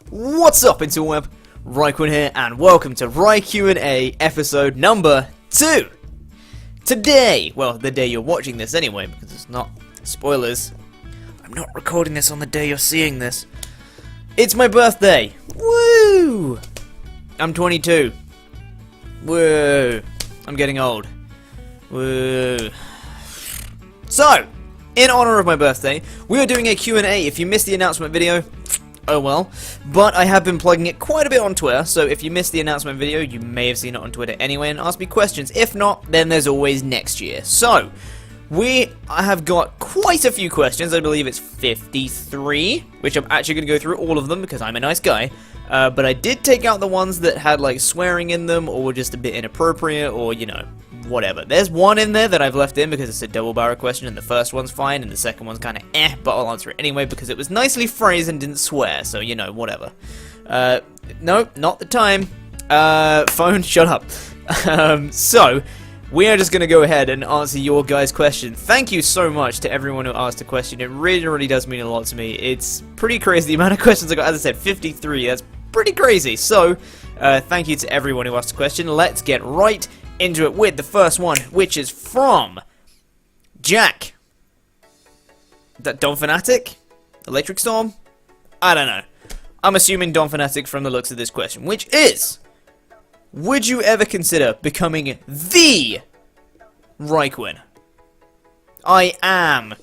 What's up, interweb? RhyQuinn here, and welcome to RhyQ&A episode number 2. Today, well, the day you're watching this anyway, because it's not spoilers. I'm not recording this on the day you're seeing this. It's my birthday. Woo! I'm 22. Woo! I'm getting old. Woo! So, in honor of my birthday, we are doing a Q&A. If you missed the announcement video, oh well. But I have been plugging it quite a bit on Twitter, so if you missed the announcement video, you may have seen it on Twitter anyway and asked me questions. If not, then there's always next year. So, I have got quite a few questions. I believe it's 53, which I'm actually going to go through all of them because I'm a nice guy. But I did take out the ones that had like swearing in them or were just a bit inappropriate or, you know, whatever. There's one in there that I've left in because it's a double barrel question and the first one's fine and the second one's kind of but I'll answer it anyway because it was nicely phrased and didn't swear, so, you know, whatever. No, not the time. Phone, shut up. So, we are just going to go ahead and answer your guys' question. Thank you so much to everyone who asked a question. It really, really does mean a lot to me. It's pretty crazy the amount of questions I got. As I said, 53. That's pretty crazy. So, thank you to everyone who asked a question. Let's get right into it with the first one, which is from Jack. Is that Don Fanatic? Electric Storm? I don't know. I'm assuming Don Fanatic from the looks of this question, which is: would you ever consider becoming the RhyQuinn? I am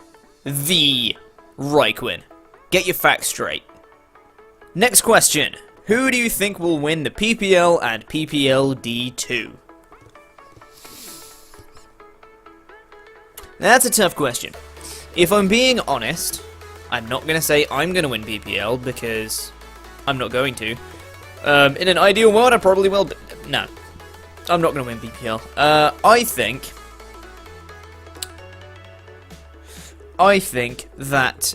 the RhyQuinn. Get your facts straight. Next question. Who do you think will win the PPL and PPL D2? That's a tough question. If I'm being honest, I'm not going to say I'm going to win PPL because I'm not going to. In an ideal world, I probably will, but no. I'm not going to win PPL. I think that...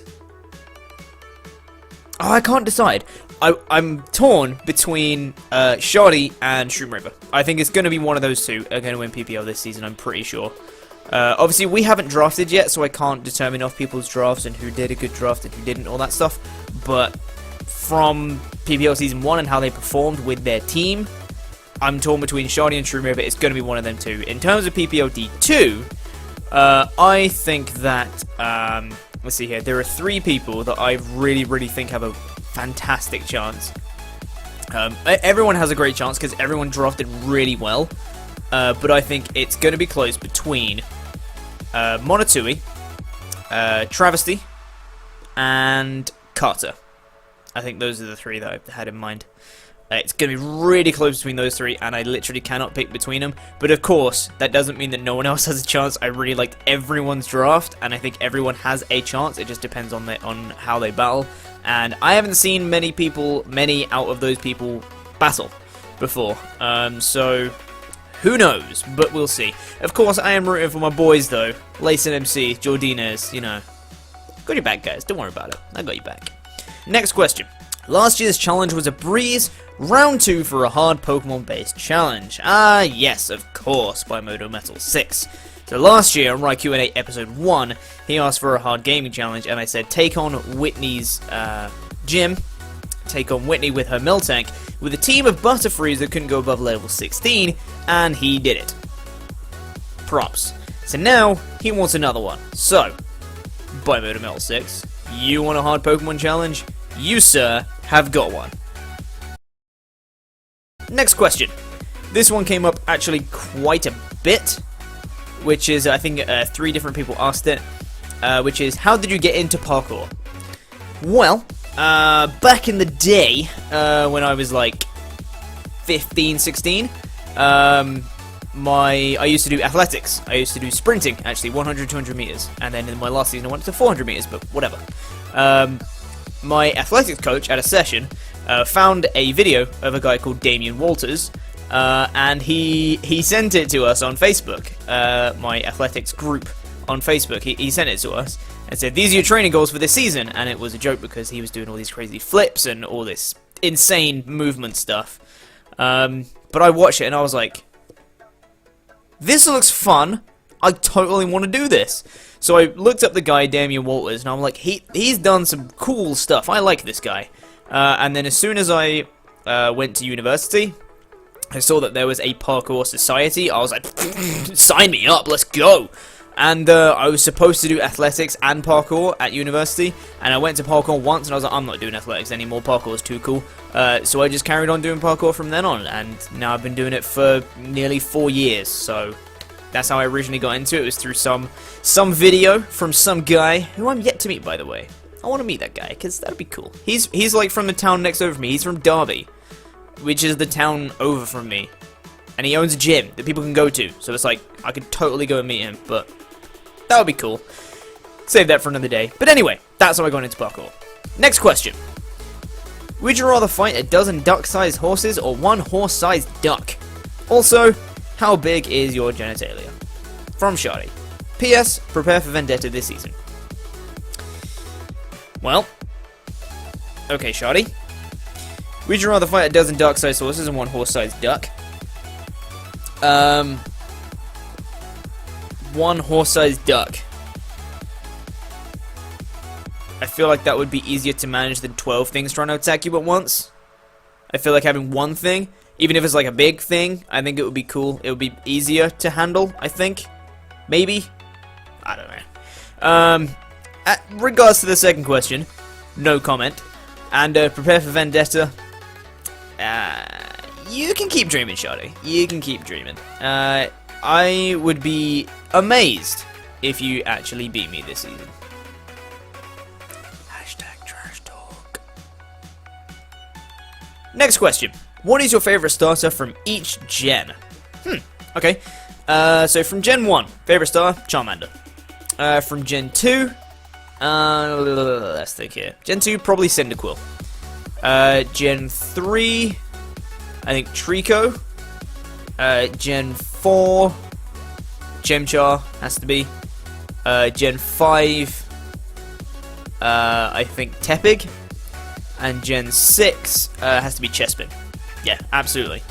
Oh, I can't decide. I'm torn between Shoddy and Shroom River. I think it's going to be one of those two are going to win PPL this season, I'm pretty sure. Obviously, we haven't drafted yet, so I can't determine off people's drafts and who did a good draft and who didn't, all that stuff. But from PPL Season 1 and how they performed with their team, I'm torn between Shoddy and Shroom River. It's going to be one of them two. In terms of PPL D2, I think that, let's see here, there are 3 people that I really, really think have a fantastic chance. Everyone has a great chance because everyone drafted really well, but I think it's going to be close between Monotui, Travesty, and Carter. I think those are the 3 that I had in mind. It's going to be really close between those 3, and I literally cannot pick between them. But of course, that doesn't mean that no one else has a chance. I really liked everyone's draft, and I think everyone has a chance. It just depends on how they battle. And I haven't seen many out of those people battle before. So who knows? But we'll see. Of course, I am rooting for my boys though. Layson MC, Jordinez, you know. Got your back, guys. Don't worry about it. I got your back. Next question. Last year's challenge was a breeze. Round 2 for a hard Pokemon-based challenge. Ah, yes, of course, by Moto Metal 6. So last year on RhyQ&A episode 1, he asked for a hard gaming challenge, and I said take on Whitney's gym, take on Whitney with her Miltank, with a team of Butterfrees that couldn't go above level 16, and he did it. Props. So now, he wants another one. So, by Moto Metal 6, you want a hard Pokemon challenge? You, sir, have got one. Next question. This one came up actually quite a bit, which is, I think, 3 different people asked it, which is, how did you get into parkour? Well, back in the day, when I was like 15, 16, I used to do athletics. I used to do sprinting, actually, 100, 200 meters, and then in my last season I went to 400 meters, but whatever. My athletics coach at a session found a video of a guy called Damian Walters, and he sent it to us on Facebook, my athletics group on Facebook. He sent it to us and said, these are your training goals for this season, and it was a joke because he was doing all these crazy flips and all this insane movement stuff. But I watched it and I was like, this looks fun. I totally want to do this. So I looked up the guy, Damian Walters, and I'm like, he's done some cool stuff. I like this guy. And then as soon as I went to university, I saw that there was a parkour society. I was like, sign me up, let's go! And I was supposed to do athletics and parkour at university, and I went to parkour once, and I was like, I'm not doing athletics anymore, parkour is too cool. So I just carried on doing parkour from then on, and now I've been doing it for nearly 4 years, so that's how I originally got into it. It was through some video from some guy, who I'm yet to meet, by the way. I want to meet that guy, because that'd be cool. He's like from the town next over from me. He's from Derby, which is the town over from me, and he owns a gym that people can go to, so it's like, I could totally go and meet him, but that would be cool. Save that for another day. But anyway, that's how I got into parkour. Next question. Would you rather fight a dozen duck-sized horses or one horse-sized duck? Also, how big is your genitalia? From Shardy. P.S. Prepare for Vendetta this season. Well, okay, Shardy. Would you rather fight a dozen duck-sized horses and one horse-sized duck? One horse-sized duck. I feel like that would be easier to manage than 12 things trying to attack you at once. I feel like having one thing, even if it's like a big thing, I think it would be cool. It would be easier to handle, I think. Maybe? I don't know. Regards to the second question, no comment. And prepare for Vendetta. You can keep dreaming, Shardy. You can keep dreaming. I would be amazed if you actually beat me this season. Hashtag trash talk. Next question. What is your favorite starter from each gen? Okay. So from Gen 1, favorite starter, Charmander. From Gen 2, let's think here. Gen 2, probably Cyndaquil. Gen 3, I think Trico. Gen 4, Chimchar has to be. Gen 5, I think Tepig. And Gen 6 has to be Chespin. Yeah, absolutely.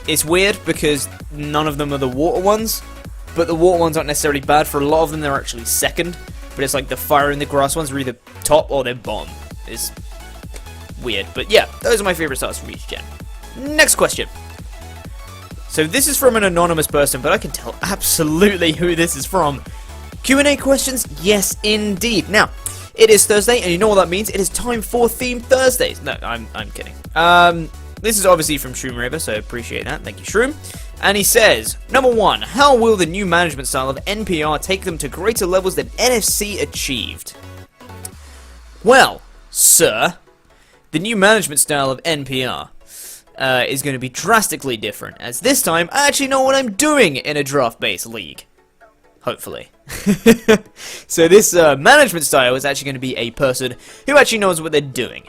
It's weird because none of them are the water ones, but the water ones aren't necessarily bad. For a lot of them, they're actually second. But it's like the fire and the grass ones are either top or they're bottom. It's weird. But yeah, those are my favorite starters from each gen. Next question. So this is from an anonymous person, but I can tell absolutely who this is from. Q&A questions? Yes, indeed. Now, it is Thursday, and you know what that means? It is time for Theme Thursdays. No, I'm kidding. This is obviously from Shroom River, so appreciate that. Thank you, Shroom. And he says, number 1, how will the new management style of NPR take them to greater levels than NFC achieved? Well, sir, the new management style of NPR is going to be drastically different, as this time I actually know what I'm doing in a draft-based league. Hopefully. So this management style is actually going to be a person who actually knows what they're doing.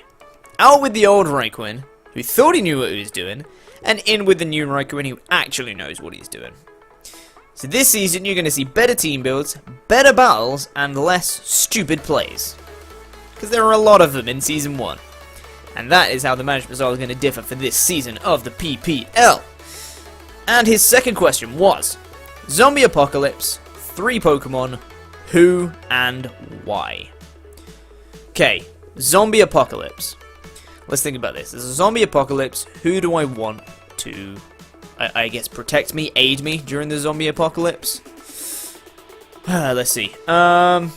Out with the old RhyQuinn, who thought he knew what he was doing, and in with the new RhyQuinn who actually knows what he's doing. So this season you're going to see better team builds, better battles, and less stupid plays. Because there are a lot of them in Season 1. And that is how the management style is going to differ for this season of the PPL. And his second question was, Zombie Apocalypse, 3 Pokemon, who and why? Okay, Zombie Apocalypse. Let's think about this. There's a zombie apocalypse. Who do I want to, I guess, protect me, aid me during the zombie apocalypse? Let's see. Hold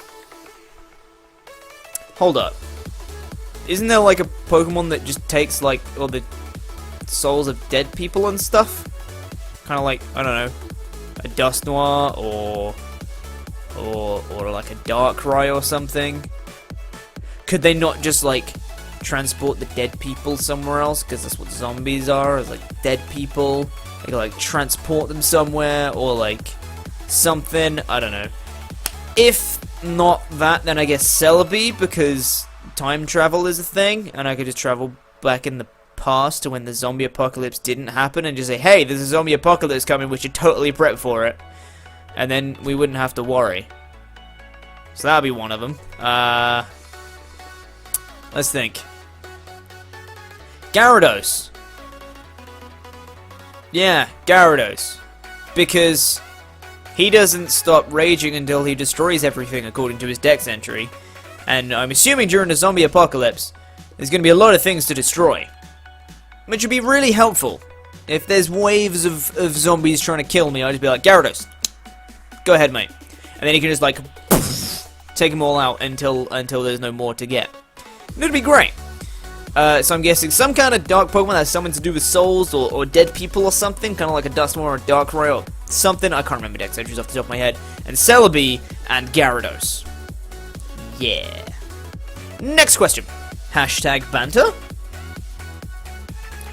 up. Isn't there like a Pokemon that just takes like all the souls of dead people and stuff? Kind of like, I don't know, a Dusknoir or like a Darkrai or something. Could they not just like transport the dead people somewhere else, because that's what zombies are, is like dead people. They can like transport them somewhere, or like something, I don't know. If not that, then I guess Celebi, because time travel is a thing, and I could just travel back in the past to when the zombie apocalypse didn't happen, and just say, hey, there's a zombie apocalypse coming, we should totally prep for it, and then we wouldn't have to worry. So that'll be one of them. Let's think. Gyarados. Yeah, Gyarados. Because he doesn't stop raging until he destroys everything according to his dex entry. And I'm assuming during the zombie apocalypse, there's going to be a lot of things to destroy. Which would be really helpful. If there's waves of zombies trying to kill me, I'd just be like, Gyarados, go ahead, mate. And then he can just, like, take them all out until there's no more to get. And it'd be great. So I'm guessing some kind of dark Pokemon that has something to do with souls or dead people or something, kind of like a Duskmore or a Darkrai or something. I can't remember Dex entries off the top of my head. And Celebi and Gyarados. Yeah. Next question. Hashtag banter?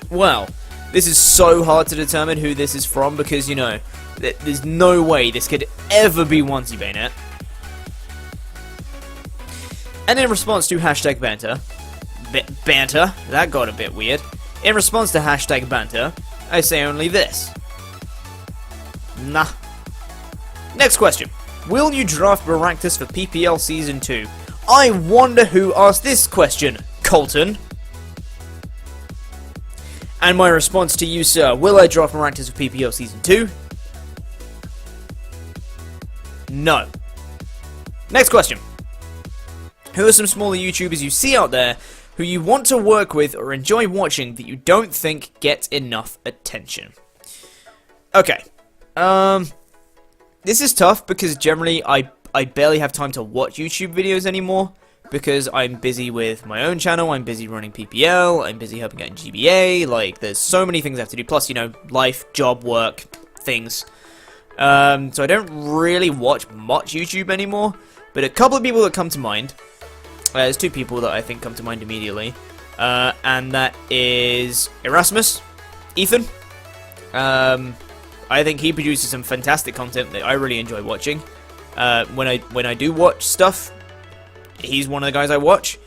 Well, this is so hard to determine who this is from because, you know, there's no way this could ever be Onesie Bayonet. And in response to hashtag banter, that got a bit weird. In response to hashtag banter, I say only this. Nah. Next question. Will you draft Maractus for PPL Season 2? I wonder who asked this question, Colton. And my response to you, sir, will I draft Maractus for PPL Season 2? No. Next question. Who are some smaller YouTubers you see out there who you want to work with or enjoy watching that you don't think get enough attention? Okay. This is tough because generally I barely have time to watch YouTube videos anymore because I'm busy with my own channel, I'm busy running PPL, I'm busy helping out in GBA, like, there's so many things I have to do, plus, you know, life, job, work, things. So I don't really watch much YouTube anymore, but a couple of people that come to mind, there's two people that I think come to mind immediately, and that is Erasthamus, Ethan. I think he produces some fantastic content that I really enjoy watching. When I do watch stuff, he's one of the guys I watch.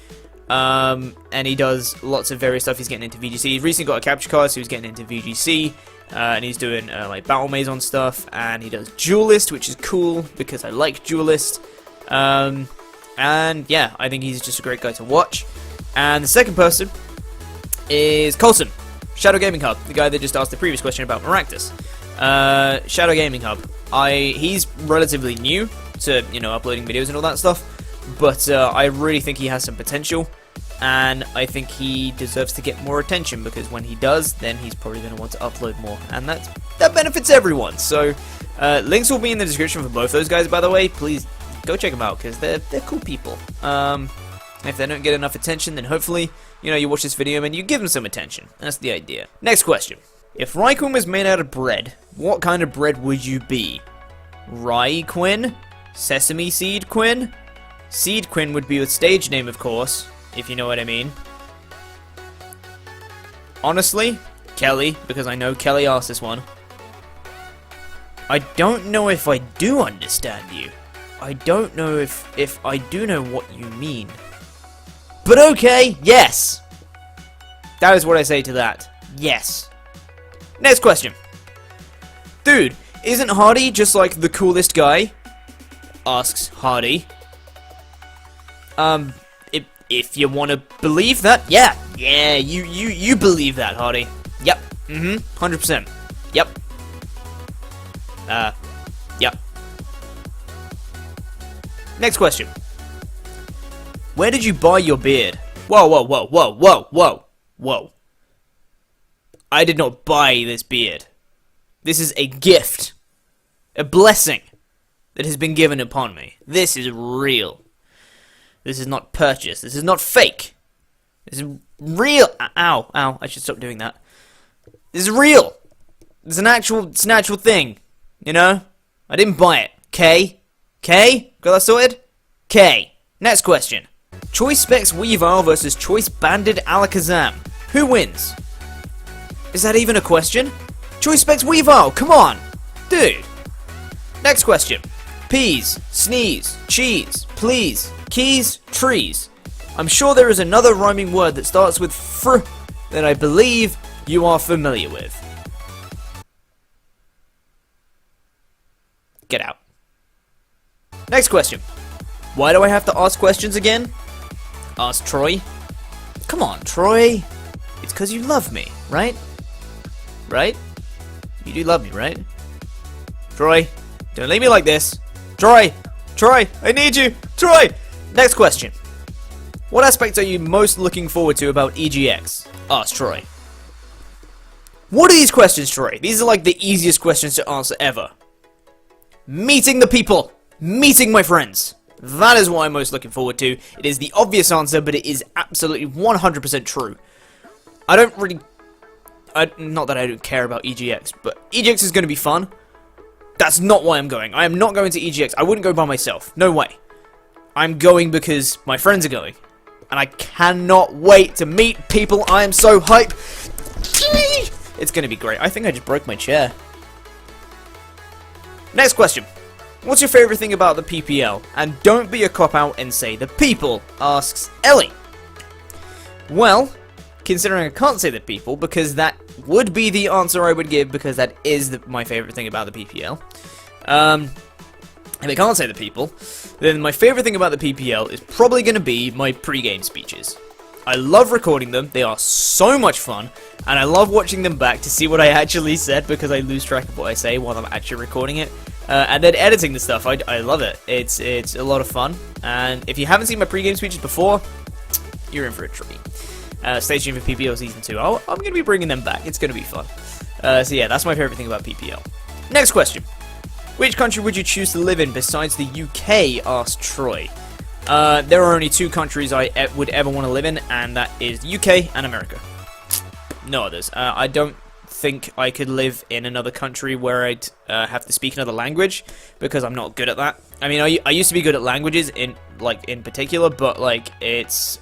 And he does lots of various stuff. He's getting into VGC. He's recently got a capture card, so he's getting into VGC. And he's doing like Battle Maze on stuff. And he does Duelist, which is cool because I like Duelist. And yeah, I think he's just a great guy to watch. And the second person is Colton, Shadow Gaming Hub, the guy that just asked the previous question about Maractus. Shadow Gaming Hub. He's relatively new to, you know, uploading videos and all that stuff, but I really think he has some potential, and I think he deserves to get more attention because when he does, then he's probably going to want to upload more, and that benefits everyone. So links will be in the description for both those guys, by the way. Please go check them out because they're cool people. If they don't get enough attention, then hopefully, you know, you watch this video and you give them some attention. That's the idea. Next question. If RhyQuinn was made out of bread, what kind of bread would you be? RhyQuinn? Sesame Seed Quinn? Seed Quinn would be a stage name, of course, if you know what I mean. Honestly, Kelly, because I know Kelly asked this one. I don't know if I do understand you. I don't know if I do know what you mean. But okay, yes! That is what I say to that. Yes. Next question. Dude, isn't Hardy just like the coolest guy? Asks Hardy. If you want to believe that, yeah, you believe that, Hardy. Yep. 100%. Yep. Yep. Next question. Where did you buy your beard? Whoa. I did not buy this beard. This is a gift. A blessing that has been given upon me. This is real. This is not purchased. This is not fake. This is real. Ow. I should stop doing that. This is real. It's an actual thing. You know? I didn't buy it. K? Got that sorted? K. Next question. Choice Specs Weavile versus Choice Banded Alakazam. Who wins? Is that even a question? Choice Specs Weavile, come on! Dude! Next question. Peas, sneeze, cheese, please, keys, trees. I'm sure there is another rhyming word that starts with fr that I believe you are familiar with. Get out. Next question. Why do I have to ask questions again? Asked Troy. Come on, Troy. It's because you love me, right? Right? You do love me, right? Troy, don't leave me like this. Troy, I need you. Troy! Next question. What aspect are you most looking forward to about EGX? Asked Troy. What are these questions, Troy? These are like the easiest questions to answer ever. Meeting the people. Meeting my friends. That is what I'm most looking forward to. It is the obvious answer, but it is absolutely 100% true. I don't really... not that I don't care about EGX, but EGX is going to be fun. That's not why I'm going. I am not going to EGX. I wouldn't go by myself. No way. I'm going because my friends are going. And I cannot wait to meet people. I am so hyped. It's going to be great. I think I just broke my chair. Next question. What's your favourite thing about the PPL? And don't be a cop-out and say the people, asks Ellie. Well, considering I can't say the people, because that would be the answer I would give, because that is my favourite thing about the PPL. If I can't say the people, then my favourite thing about the PPL is probably going to be my pre-game speeches. I love recording them, they are so much fun, and I love watching them back to see what I actually said, because I lose track of what I say while I'm actually recording it. And then editing the stuff, I love it. It's a lot of fun, and if you haven't seen my pre-game speeches before, you're in for a treat. Stay tuned for PPL Season 2. I'm going to be bringing them back. It's going to be fun. So yeah, that's my favourite thing about PPL. Next question. Which country would you choose to live in besides the UK, asked Troy. There are only two countries I would ever want to live in, and that is the UK and America. No others. I don't think I could live in another country where I'd have to speak another language, because I'm not good at that. I mean, I used to be good at languages in particular, but like it's...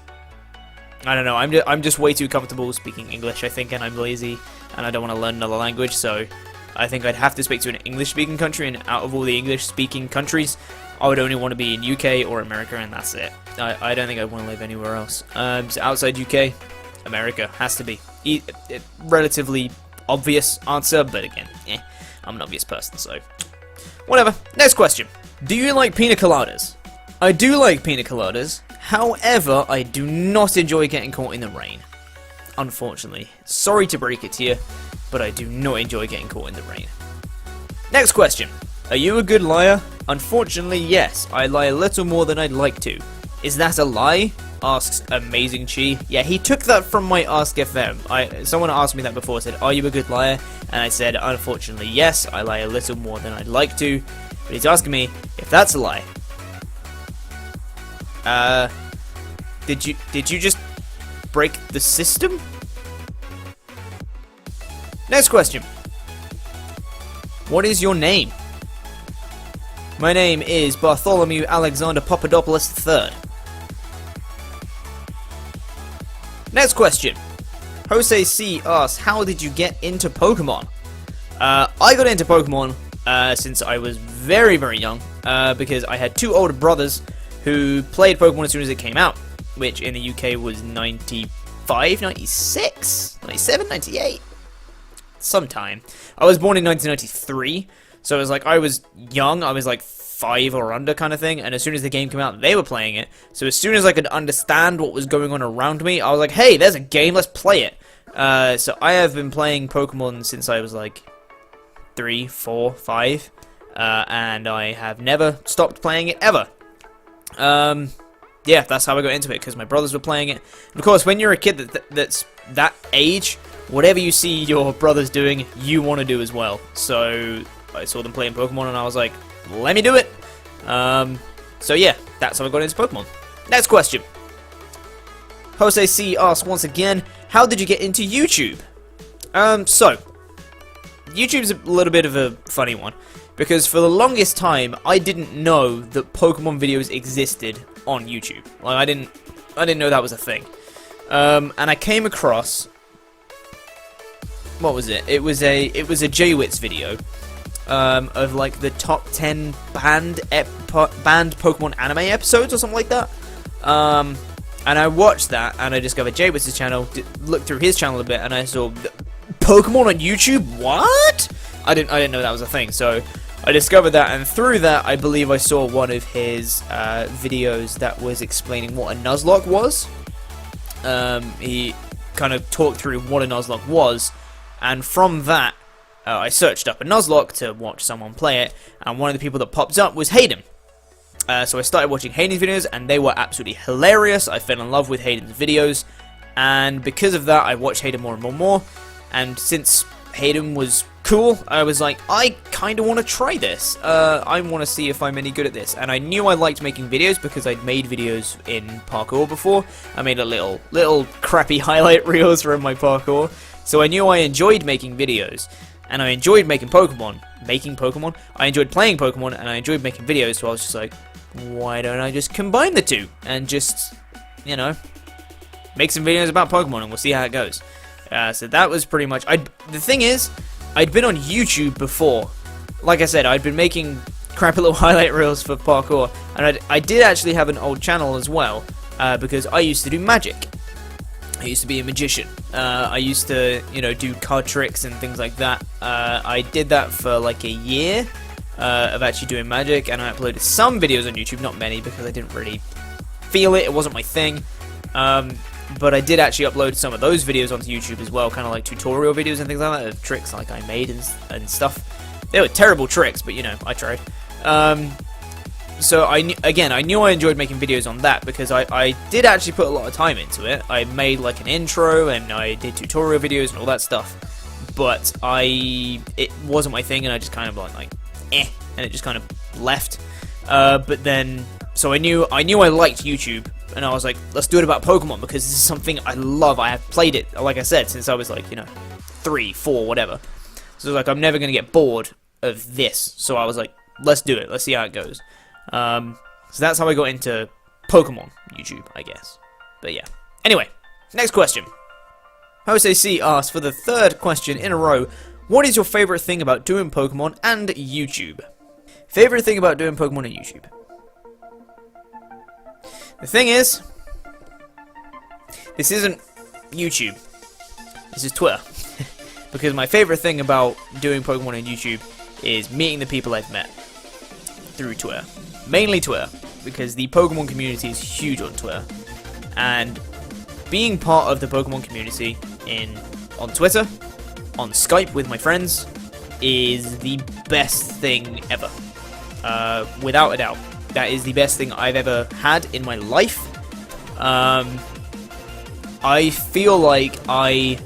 I don't know, I'm just way too comfortable speaking English, I think, and I'm lazy, and I don't want to learn another language, so I think I'd have to speak to an English-speaking country, and out of all the English-speaking countries, I would only want to be in UK or America, and that's it. I don't think I want to live anywhere else. So outside UK, America has to be. Relatively obvious answer, but again, I'm an obvious person, so whatever. Next question. Do you like pina coladas? I do like pina coladas. However, I do not enjoy getting caught in the rain. Unfortunately. Sorry to break it to you, but I do not enjoy getting caught in the rain. Next question. Are you a good liar? Unfortunately, yes. I lie a little more than I'd like to. Is that a lie? Asks Amazing Chi. Yeah, he took that from my Ask FM. Someone asked me that before, said, are you a good liar? And I said, unfortunately, yes. I lie a little more than I'd like to. But he's asking me if that's a lie. Did you just break the system? Next question. What is your name? My name is Bartholomew Alexander Papadopoulos III. Next question. Jose C asks, how did you get into Pokemon? I got into Pokemon since I was very, very young, because I had two older brothers who played Pokemon as soon as it came out, which in the UK was 95, 96, 97, 98, sometime. I was born in 1993, so it was like I was young, I was like 5 or under kind of thing, and as soon as the game came out, they were playing it, so as soon as I could understand what was going on around me, I was like, hey, there's a game, let's play it. So I have been playing Pokemon since I was like 3, 4, 5, and I have never stopped playing it ever. Yeah, that's how I got into it, because my brothers were playing it. And of course, when you're a kid that's that age, whatever you see your brothers doing, you want to do as well. So I saw them playing Pokemon, and I was like, let me do it. So yeah, that's how I got into Pokemon. Next question. Jose C asks once again, how did you get into YouTube? So YouTube's a little bit of a funny one, because for the longest time I didn't know that Pokemon videos existed on YouTube. Like I didn't know that was a thing. And I came across, what was it? It was a J-Wits video of like the top 10 banned Pokemon anime episodes or something like that. And I watched that, and I discovered J-Wits' channel, looked through his channel a bit, and I saw Pokemon on YouTube. What? I didn't know that was a thing. So I discovered that, and through that, I believe I saw one of his videos that was explaining what a Nuzlocke was. He kind of talked through what a Nuzlocke was, and from that, I searched up a Nuzlocke to watch someone play it, and one of the people that popped up was Hayden. So I started watching Hayden's videos, and they were absolutely hilarious. I fell in love with Hayden's videos, and because of that, I watched Hayden more and more and more. And since Hayden was cool, I was like, I kind of want to try this. I want to see if I'm any good at this. And I knew I liked making videos because I'd made videos in parkour before. I made a little crappy highlight reels from my parkour. So I knew I enjoyed making videos. And I enjoyed making Pokemon. I enjoyed playing Pokemon, and I enjoyed making videos, so I was just like, why don't I just combine the two? And just, you know, make some videos about Pokemon, and we'll see how it goes. So that was pretty much... The thing is, I'd been on YouTube before. Like I said, I'd been making crappy little highlight reels for parkour, and I did actually have an old channel as well, because I used to do magic. I used to be a magician. I used to, you know, do card tricks and things like that. I did that for like a year of actually doing magic, and I uploaded some videos on YouTube, not many, because I didn't really feel it. It wasn't my thing. But I did actually upload some of those videos onto YouTube as well, kind of like tutorial videos and things like that, of tricks like I made and stuff. They were terrible tricks, but you know, I tried. So I knew I enjoyed making videos on that because I did actually put a lot of time into it. I made like an intro and I did tutorial videos and all that stuff, but it wasn't my thing, and I just kind of like and it just kind of left. But then, so I knew I liked YouTube, and I was like, let's do it about Pokemon because this is something I love. I have played it, like I said, since I was like, you know, 3, 4, whatever. So I was like, I'm never gonna get bored of this. So I was like, let's do it. Let's see how it goes. So that's how I got into Pokemon YouTube, I guess. But yeah. Anyway, next question. Jose C asks for the 3rd question in a row, what is your favorite thing about doing Pokemon and YouTube? Favorite thing about doing Pokemon and YouTube? The thing is, this isn't YouTube. This is Twitter. Because my favorite thing about doing Pokemon and YouTube is meeting the people I've met through Twitter. Mainly Twitter, because the Pokemon community is huge on Twitter, and being part of the Pokemon community on Twitter, on Skype with my friends, is the best thing ever. Without a doubt, that is the best thing I've ever had in my life. I feel like I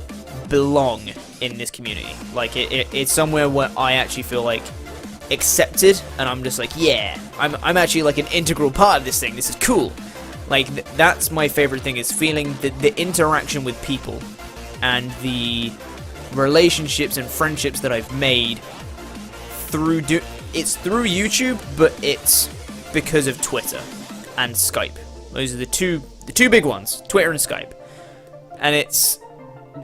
belong in this community. Like it's somewhere where I actually feel like accepted, and I'm just like, yeah, I'm actually like an integral part of this thing. This is cool. Like that's my favorite thing, is feeling the interaction with people and the relationships and friendships that I've made through it's through YouTube, but it's because of Twitter and Skype. Those are the two big ones, Twitter and Skype. And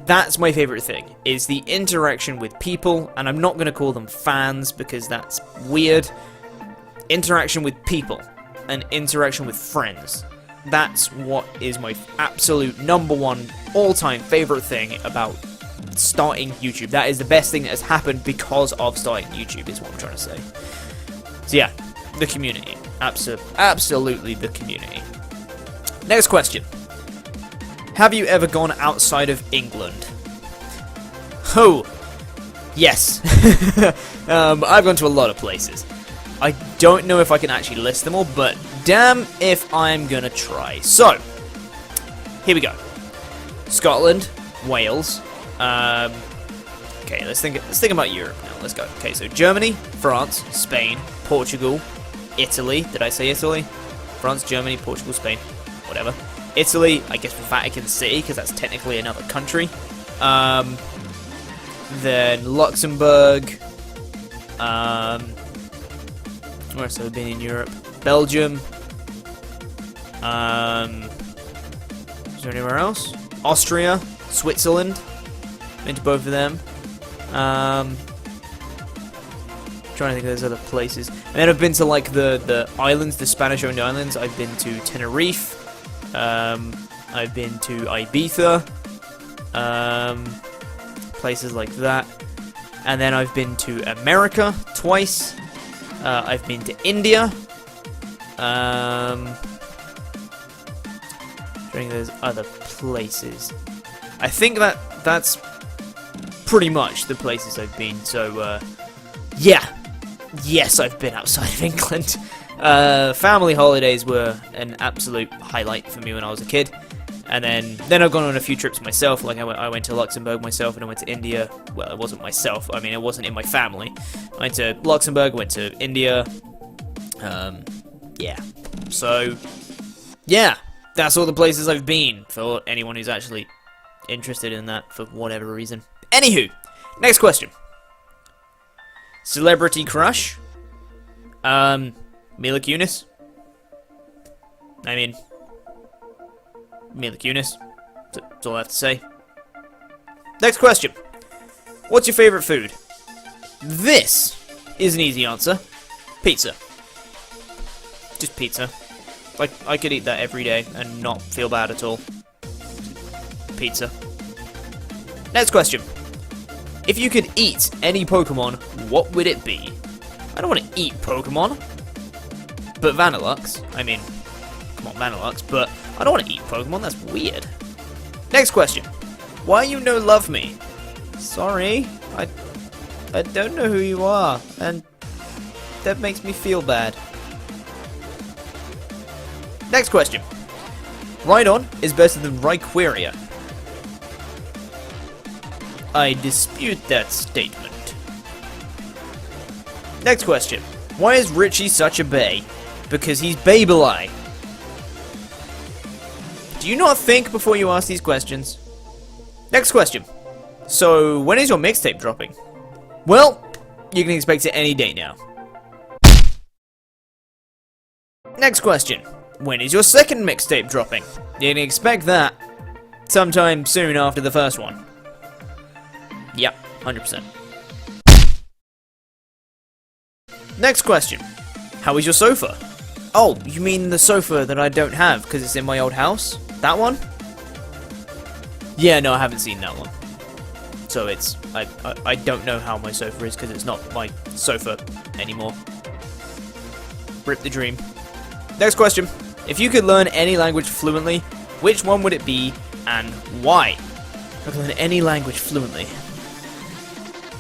that's my favorite thing, is the interaction with people, and I'm not going to call them fans because that's weird. Interaction with people and interaction with friends. That's what is my absolute #1 all-time favorite thing about starting YouTube. That is the best thing that has happened because of starting YouTube, is what I'm trying to say. So yeah, the community. Absolutely the community. Next question. Have you ever gone outside of England? Oh, yes. I've gone to a lot of places. I don't know if I can actually list them all, but damn if I'm gonna try. So, here we go. Scotland, Wales. Okay, let's think about Europe now. Let's go. Okay, so Germany, France, Spain, Portugal, Italy. Did I say Italy? France, Germany, Portugal, Spain, whatever. Italy, I guess, Vatican City, because that's technically another country. Then Luxembourg. Where else have I been in Europe? Belgium. Is there anywhere else? Austria, Switzerland. Been to both of them. Trying to think of those other places. And then I've been to like the islands, the Spanish-owned islands. I've been to Tenerife. I've been to Ibiza, places like that, and then I've been to America twice. I've been to India. During those other places, I think that's pretty much the places I've been. So yeah, yes, I've been outside of England. Family holidays were an absolute highlight for me when I was a kid. And then I've gone on a few trips myself. Like I went to Luxembourg myself, and I went to India. Well, it wasn't myself. I mean, it wasn't in my family. I went to Luxembourg, went to India. Yeah. So, yeah, that's all the places I've been for anyone who's actually interested in that for whatever reason. Anywho, next question. Celebrity crush? Mila Kunis? I mean, Mila Kunis. That's all I have to say. Next question. What's your favorite food? This is an easy answer. Pizza. Just pizza. Like, I could eat that every day and not feel bad at all. Pizza. Next question. If you could eat any Pokemon, what would it be? I don't want to eat Pokemon. But Vanillux. I mean, come on, Vanillux. But I don't want to eat Pokemon. That's weird. Next question. Why you no love me? Sorry. I don't know who you are. And that makes me feel bad. Next question. Rhydon is better than Rhyquaria. I dispute that statement. Next question. Why is Richie such a bae? Because he's Babeleye. Do you not think before you ask these questions? Next question. So, when is your mixtape dropping? Well, you can expect it any day now. Next question. When is your second mixtape dropping? You can expect that sometime soon after the first one. Yep, 100%. Next question. How is your sofa? Oh, you mean the sofa that I don't have because it's in my old house? That one? Yeah, no, I haven't seen that one. So it's... I don't know how my sofa is because it's not my sofa anymore. Rip the dream. Next question. If you could learn any language fluently, which one would it be and why? I could learn any language fluently.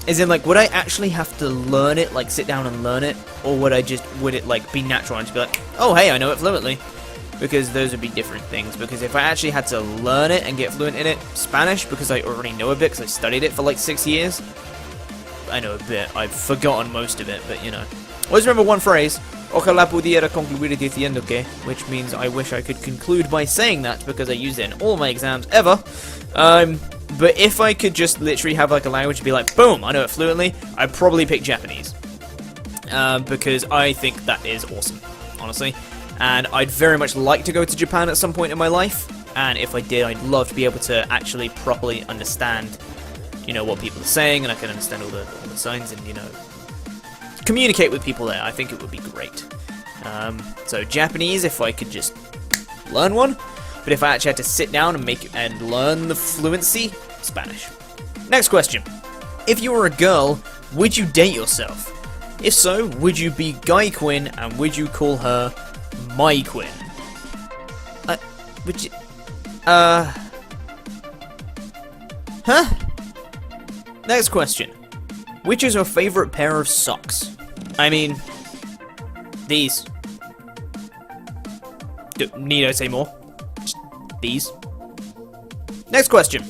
As in, like, would I actually have to learn it, like, sit down and learn it? Or would it, like, be natural and just be like, oh, hey, I know it fluently? Because those would be different things. Because if I actually had to learn it and get fluent in it, Spanish, because I already know a bit, because I studied it for, like, 6 years. I know a bit. I've forgotten most of it, but, you know. Always remember one phrase. Ojalá pudiera concluir diciendo que, which means I wish I could conclude by saying that, because I use it in all my exams ever. But if I could just literally have like a language and be like, boom, I know it fluently, I'd probably pick Japanese. Because I think that is awesome, honestly. And I'd very much like to go to Japan at some point in my life. And if I did, I'd love to be able to actually properly understand, you know, what people are saying, and I can understand all the signs and, you know, communicate with people there. I think it would be great. So Japanese, if I could just learn one. But if I actually had to sit down and learn the fluency, Spanish. Next question. If you were a girl, would you date yourself? If so, would you be RhyQuinn and would you call her My Quinn? Would you... Huh? Next question. Which is your favorite pair of socks? I mean, these. Need I say more? Just these. Next question.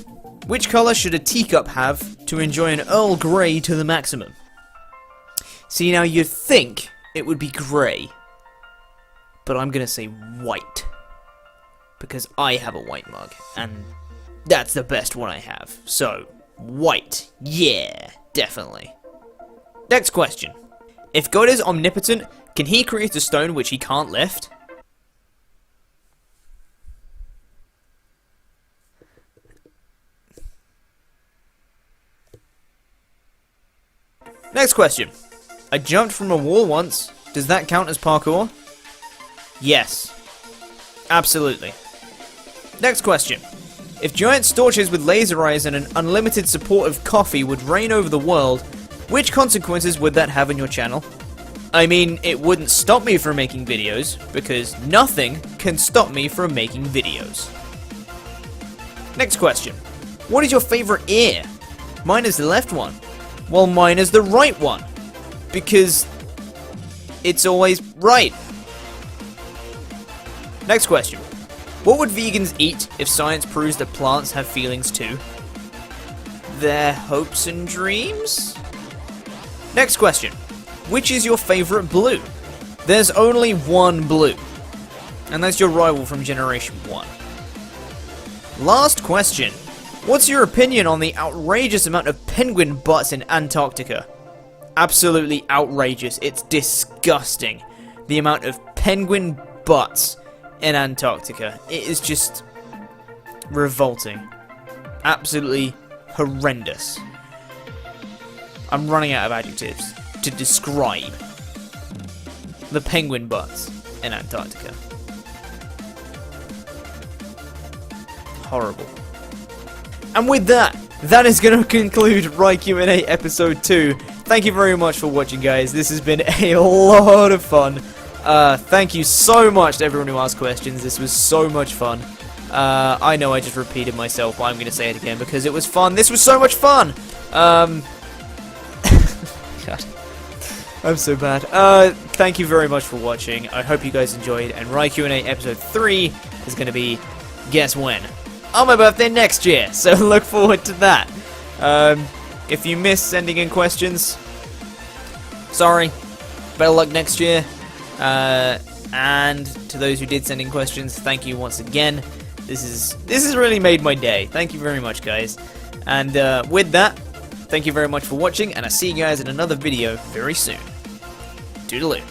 Which color should a teacup have to enjoy an Earl Grey to the maximum? See, now you'd think it would be grey, but I'm gonna say white. Because I have a white mug, and that's the best one I have. So, white. Yeah, definitely. Next question. If God is omnipotent, can he create a stone which he can't lift? Next question. I jumped from a wall once. Does that count as parkour? Yes. Absolutely. Next question. If giant torches with laser eyes and an unlimited support of coffee would reign over the world, which consequences would that have on your channel? I mean, it wouldn't stop me from making videos, because nothing can stop me from making videos. Next question. What is your favorite ear? Mine is the left one. Well, mine is the right one. Because it's always right. Next question. What would vegans eat if science proves that plants have feelings too? Their hopes and dreams? Next question. Which is your favourite blue? There's only one blue. And that's your rival from Generation 1. Last question. What's your opinion on the outrageous amount of penguin butts in Antarctica? Absolutely outrageous. It's disgusting. The amount of penguin butts in Antarctica. It is just revolting. Absolutely horrendous. I'm running out of adjectives to describe the penguin butts in Antarctica. Horrible. And with that, that is going to conclude RhyQ&A episode 2. Thank you very much for watching, guys. This has been a lot of fun. Thank you so much to everyone who asked questions. This was so much fun. I know I just repeated myself, but I'm going to say it again because it was fun. This was so much fun! God. I'm so bad. Thank you very much for watching. I hope you guys enjoyed, and RhyQ&A episode 3 is going to be, guess when? On my birthday next year, so look forward to that. If you missed sending in questions, sorry. Better luck next year. And to those who did send in questions, thank you once again. This has really made my day. Thank you very much, guys. And with that, thank you very much for watching, and I'll see you guys in another video very soon. Toodaloo.